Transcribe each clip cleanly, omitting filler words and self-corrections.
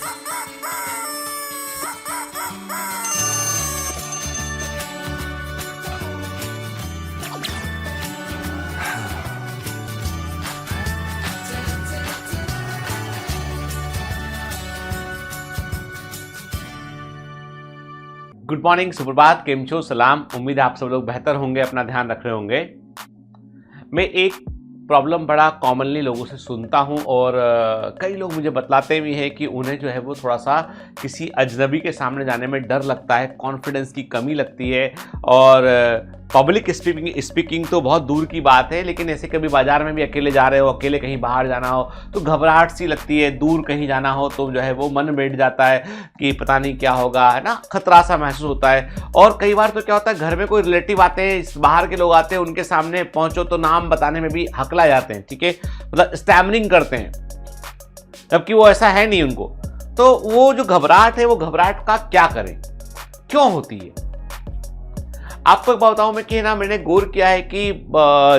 Good morning, सुप्रभात, केम छो, सलाम। उम्मीद है आप सब लोग बेहतर होंगे, अपना ध्यान रख रहे होंगे। मैं एक प्रॉब्लम बड़ा कॉमनली लोगों से सुनता हूं और कई लोग मुझे बतलाते भी हैं कि उन्हें जो है वो थोड़ा सा किसी अजनबी के सामने जाने में डर लगता है, कॉन्फिडेंस की कमी लगती है और पब्लिक स्पीकिंग तो बहुत दूर की बात है, लेकिन ऐसे कभी बाजार में भी अकेले जा रहे हो, अकेले कहीं बाहर जाना हो तो घबराहट सी लगती है। दूर कहीं जाना हो तो जो है वो मन बैठ जाता है कि पता नहीं क्या होगा, है ना, खतरा सा महसूस होता है। और कई बार तो क्या होता है, घर में कोई रिलेटिव आते हैं, बाहर के लोग आते हैं, उनके सामने पहुंचो तो नाम बताने में भी हकला जाते हैं, ठीक है, मतलब स्टैमरिंग करते हैं, जबकि वो ऐसा है नहीं उनको। तो वो जो घबराहट है, वो घबराहट का क्या करें, क्यों होती है? आपको एक बात बताऊं मैं कि ना, मैंने गौर किया है कि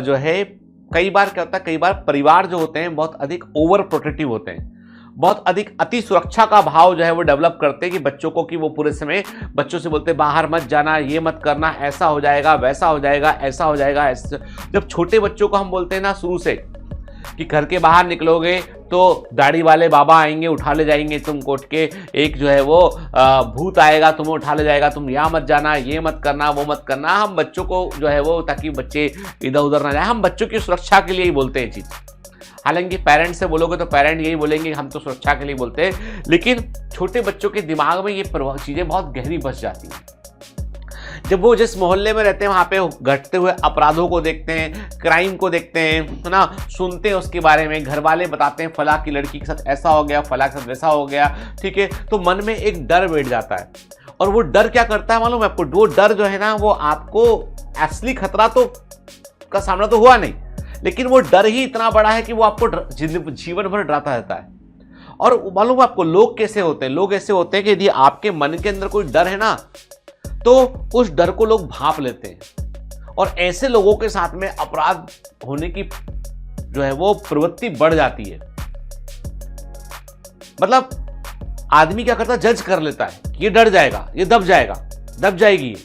जो है कई बार क्या होता है, कई बार परिवार जो होते हैं बहुत अधिक ओवर प्रोटेक्टिव होते हैं, बहुत अधिक अति सुरक्षा का भाव जो है वो डेवलप करते हैं कि बच्चों को, कि वो पूरे समय बच्चों से बोलते बाहर मत जाना, ये मत करना, ऐसा हो जाएगा, वैसा हो जाएगा, ऐसा हो जाएगा। जब छोटे बच्चों को हम बोलते हैं ना शुरू से कि घर के बाहर निकलोगे तो दाढ़ी वाले बाबा आएंगे, उठा ले जाएंगे तुमको, उठ के एक जो है वो भूत आएगा, तुम्हें उठा ले जाएगा, तुम यहाँ मत जाना, ये मत करना, वो मत करना। हम बच्चों को जो है वो, ताकि बच्चे इधर उधर ना जाए, हम बच्चों की सुरक्षा के लिए ही बोलते हैं चीज़। हालांकि पेरेंट्स से बोलोगे तो पेरेंट यही बोलेंगे हम तो सुरक्षा के लिए बोलते हैं, लेकिन छोटे बच्चों के दिमाग में ये चीज़ें बहुत गहरी बस जाती हैं। जब वो जिस मोहल्ले में रहते हैं वहाँ पे घटते हुए अपराधों को देखते हैं, क्राइम को देखते हैं, है ना, सुनते हैं उसके बारे में, घर वाले बताते हैं फला की लड़की के साथ ऐसा हो गया, फला के साथ वैसा हो गया, ठीक है, तो मन में एक डर बैठ जाता है। और वो डर क्या करता है मालूम है आपको? वो डर जो है ना, वो आपको असली खतरा तो का सामना तो हुआ नहीं, लेकिन वो डर ही इतना बड़ा है कि वो आपको जीवन भर डराता रहता है। और मालूम है आपको लोग कैसे होते हैं? लोग ऐसे होते हैं कि यदि आपके मन के अंदर कोई डर है ना, तो उस डर को लोग भांप लेते हैं और ऐसे लोगों के साथ में अपराध होने की जो है वो प्रवृत्ति बढ़ जाती है। मतलब आदमी क्या करता है, जज कर लेता है, ये डर जाएगा, ये दब जाएगा, दब जाएगी।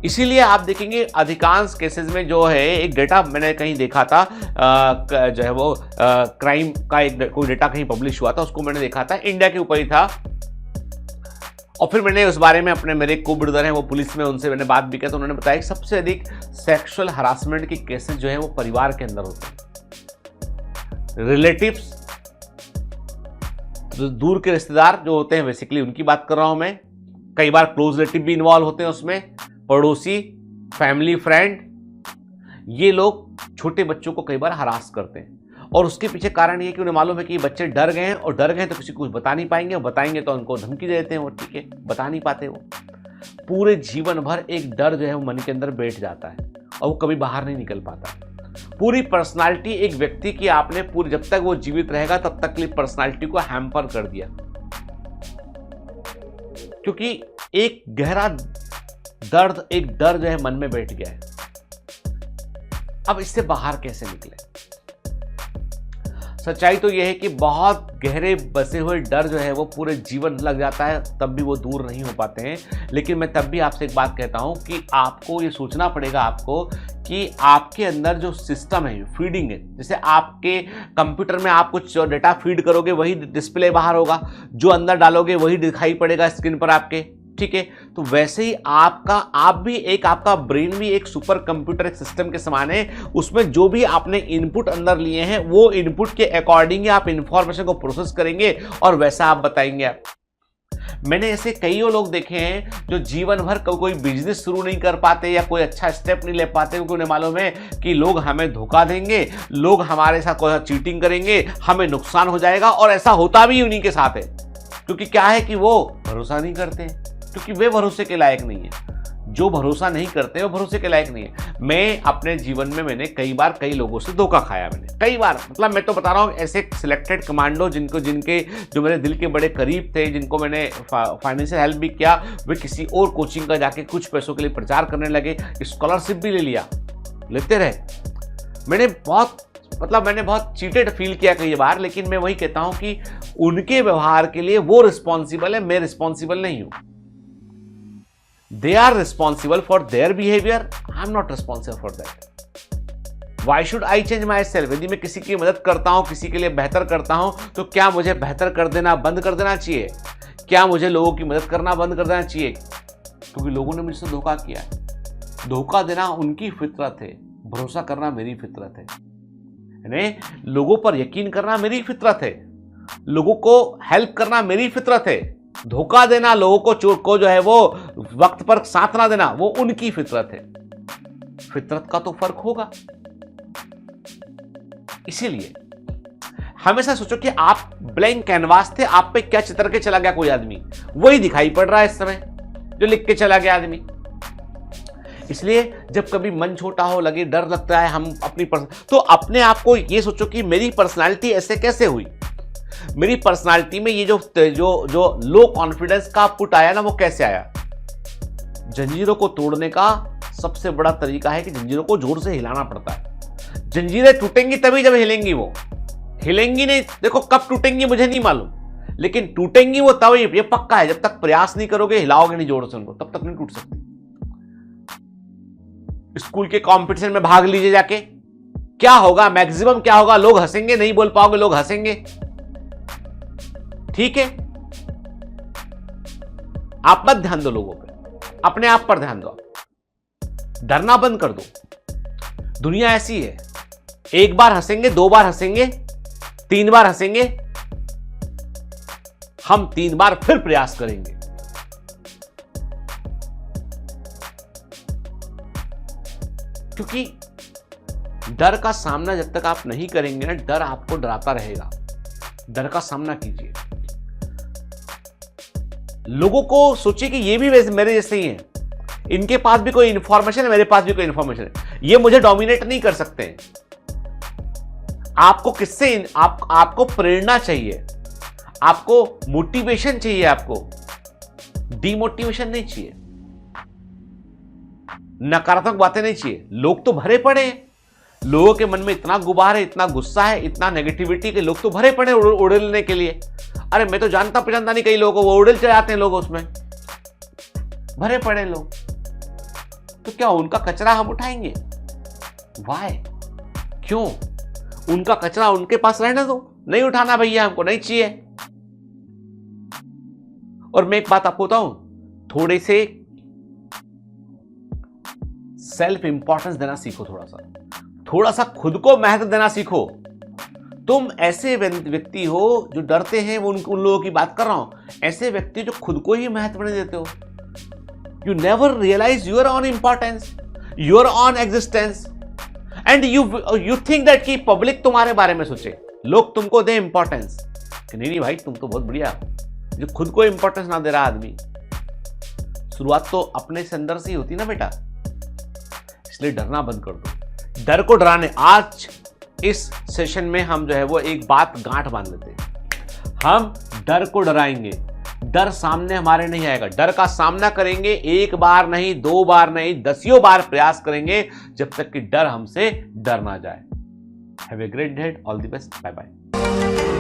इसीलिए आप देखेंगे अधिकांश केसेस में जो है, एक डेटा मैंने कहीं देखा था, जो है वो क्राइम का एक कोई डेटा कहीं पब्लिश हुआ था, उसको मैंने देखा था, इंडिया के ऊपर ही था। और फिर मैंने उस बारे में अपने मेरे को ब्रदर हैं वो पुलिस में, उनसे मैंने बात भी की तो उन्होंने बताया कि सबसे अधिक सेक्सुअल हरासमेंट के केसेस जो हैं वो परिवार के अंदर होते हैं। रिलेटिव्स, जो दूर के रिश्तेदार जो होते हैं, बेसिकली उनकी बात कर रहा हूं मैं। कई बार क्लोज रिलेटिव भी इन्वॉल्व होते हैं उसमें, पड़ोसी, फैमिली, फ्रेंड, ये लोग छोटे बच्चों को कई बार हरास करते हैं। और उसके पीछे कारण ये कि उन्हें मालूम है कि बच्चे डर गए हैं, और डर गए तो किसी को कुछ बता नहीं पाएंगे, और बताएंगे तो उनको धमकी दे देते हैं वो, ठीक है, बता नहीं पाते। वो पूरे जीवन भर एक डर जो है वो मन के अंदर बैठ जाता है और वो कभी बाहर नहीं निकल पाता। पूरी पर्सनालिटी एक व्यक्ति की आपने पूरी, जब तक वो जीवित रहेगा तब तक के लिए पर्सनालिटी को हैम्पर कर दिया, क्योंकि एक गहरा दर्द, एक डर जो है मन में बैठ गया है। अब इससे बाहर कैसे निकले? सच्चाई तो यह है कि बहुत गहरे बसे हुए डर जो है वो पूरे जीवन लग जाता है, तब भी वो दूर नहीं हो पाते हैं। लेकिन मैं तब भी आपसे एक बात कहता हूं कि आपको ये सोचना पड़ेगा आपको कि आपके अंदर जो सिस्टम है, फीडिंग है, जैसे आपके कंप्यूटर में आप कुछ डेटा फीड करोगे वही डिस्प्ले बाहर होगा, जो अंदर डालोगे वही दिखाई पड़ेगा स्क्रीन पर आपके, ठीक है। तो वैसे ही आपका ब्रेन भी एक सुपर कंप्यूटर, एक सिस्टम के समान है। उसमें जो भी आपने इनपुट अंदर लिए हैं वो इनपुट के अकॉर्डिंग आप इंफॉर्मेशन को प्रोसेस करेंगे और वैसा आप बताएंगे आप। मैंने ऐसे कई लोग देखे हैं जो जीवन भर कोई बिजनेस शुरू नहीं कर पाते या कोई अच्छा स्टेप नहीं ले पाते, क्योंकि उन्हें मालूम है कि लोग हमें धोखा देंगे, लोग हमारे साथ कोई चीटिंग करेंगे, हमें नुकसान हो जाएगा। और ऐसा होता भी उन्हीं के साथ है, क्योंकि क्या है कि वो भरोसा नहीं करते, क्योंकि वे भरोसे के लायक नहीं है। जो भरोसा नहीं करते वो भरोसे के लायक नहीं है। मैं अपने जीवन में मैंने कई लोगों से धोखा खाया, मैंने कई बार, मतलब मैं तो बता रहा हूँ, ऐसे सिलेक्टेड कमांडो जिनके जो मेरे दिल के बड़े करीब थे, जिनको मैंने फाइनेंशियल हेल्प भी किया, वे किसी और कोचिंग का जाके कुछ पैसों के लिए प्रचार करने लगे, स्कॉलरशिप भी ले लिया, लेते रहे। मैंने बहुत मतलब मैंने बहुत चीटेड फील किया कई बार, लेकिन मैं वही कहता हूं कि उनके व्यवहार के लिए वो रिस्पॉन्सिबल है, मैं रिस्पॉन्सिबल नहीं हूं। They are responsible for their behaviour, I am not responsible for that. Why should I change myself? यदि मैं किसी की मदद करता हूं, किसी के लिए बेहतर करता हूं, तो क्या मुझे बेहतर कर देना बंद कर देना चाहिए? क्या मुझे लोगों की मदद करना बंद कर देना चाहिए? क्योंकि लोगों ने मुझसे धोखा किया है। धोखा देना उनकी फितरत है, भरोसा करना मेरी फितरत है। यानी लोगों पर यकीन करना मेरी फितरत है, लोगों को हेल्प करना मेरी फितरत है। धोखा देना, लोगों को जो है वो वक्त पर साथ ना देना, वो उनकी फितरत है। फितरत का तो फर्क होगा। इसीलिए हमेशा सोचो कि आप ब्लैंक कैनवास थे, आप पे क्या चित्र के चला गया कोई आदमी, वही दिखाई पड़ रहा है इस समय जो लिख के चला गया आदमी। इसलिए जब कभी मन छोटा हो, लगे डर लगता है, हम अपनी तो अपने आप को ये सोचो कि मेरी पर्सनालिटी ऐसे कैसे हुई। मेरी पर्सनालिटी में ये जो लो कॉन्फिडेंस का पुट आया ना, वो कैसे आया? जंजीरों को तोड़ने का सबसे बड़ा तरीका है कि जंजीरों को जोर से हिलाना पड़ता है। जंजीरें टूटेंगी तभी जब हिलेंगी, वो हिलेंगी नहीं। देखो कब टूटेंगी मुझे नहीं मालूम, लेकिन टूटेंगी वो तभी, ये पक्का है। जब तक प्रयास नहीं करोगे, हिलाओगे नहीं जोर से उनको, तब तक नहीं टूट सकती। स्कूल के कंपटीशन में भाग लीजिए जाके, क्या होगा? मैक्सिमम क्या होगा? लोग हंसेंगे, नहीं बोल पाओगे, लोग हंसेंगे। ठीक है, आप मत ध्यान दो लोगों पे, अपने आप पर ध्यान दो। डरना बंद कर दो। दुनिया ऐसी है, एक बार हंसेंगे, 2 बार हंसेंगे, 3 बार हंसेंगे, हम 3 बार फिर प्रयास करेंगे। क्योंकि डर का सामना जब तक आप नहीं करेंगे ना, डर आपको डराता रहेगा। डर का सामना कीजिए। लोगों को सोचिए कि ये भी वैसे मेरे जैसे ही हैं, इनके पास भी कोई इंफॉर्मेशन है, मेरे पास भी कोई इंफॉर्मेशन है, ये मुझे डोमिनेट नहीं कर सकते। आपको किससे आपको प्रेरणा चाहिए, आपको मोटिवेशन चाहिए, आपको डिमोटिवेशन नहीं चाहिए, नकारात्मक बातें नहीं चाहिए। लोग तो भरे पड़े हैं, लोगों के मन में इतना गुबार है, इतना गुस्सा है, इतना नेगेटिविटी के लोग तो भरे पड़े उड़ेलने के लिए। अरे मैं तो जानता पहचानता नहीं कई लोगों को, वो उड़ेल चले आते हैं लोग, उसमें भरे पड़े लोग। तो क्या उनका कचरा हम उठाएंगे? वाई? क्यों? उनका कचरा उनके पास रहने दो, नहीं उठाना भैया, हमको नहीं चाहिए। और मैं एक बात आपको बताऊं, थोड़े से सेल्फ इंपॉर्टेंस देना सीखो। थोड़ा सा खुद को महत्व देना सीखो। तुम ऐसे व्यक्ति हो जो डरते हैं, उन लोगों की बात कर रहा हूं। ऐसे व्यक्ति जो खुद को ही महत्व नहीं देते हो। You never realise your own importance, your own existence, and you think that कि पब्लिक तुम्हारे बारे में सोचे, लोग तुमको दे इंपॉर्टेंस। नहीं भाई, तुम तो बहुत बढ़िया, जो खुद को इंपॉर्टेंस ना दे रहा आदमी। शुरुआत तो अपने से अंदर से ही होती ना बेटा। इसलिए डरना बंद कर दो। डर को डराने, आज इस सेशन में हम जो है वो एक बात गांठ बांध लेते हैं। हम डर को डराएंगे, डर सामने हमारे नहीं आएगा। डर का सामना करेंगे, 1 बार नहीं, 2 बार नहीं, 10 बार प्रयास करेंगे, जब तक कि डर हमसे डर ना जाए। Have a great day, all the best, bye bye.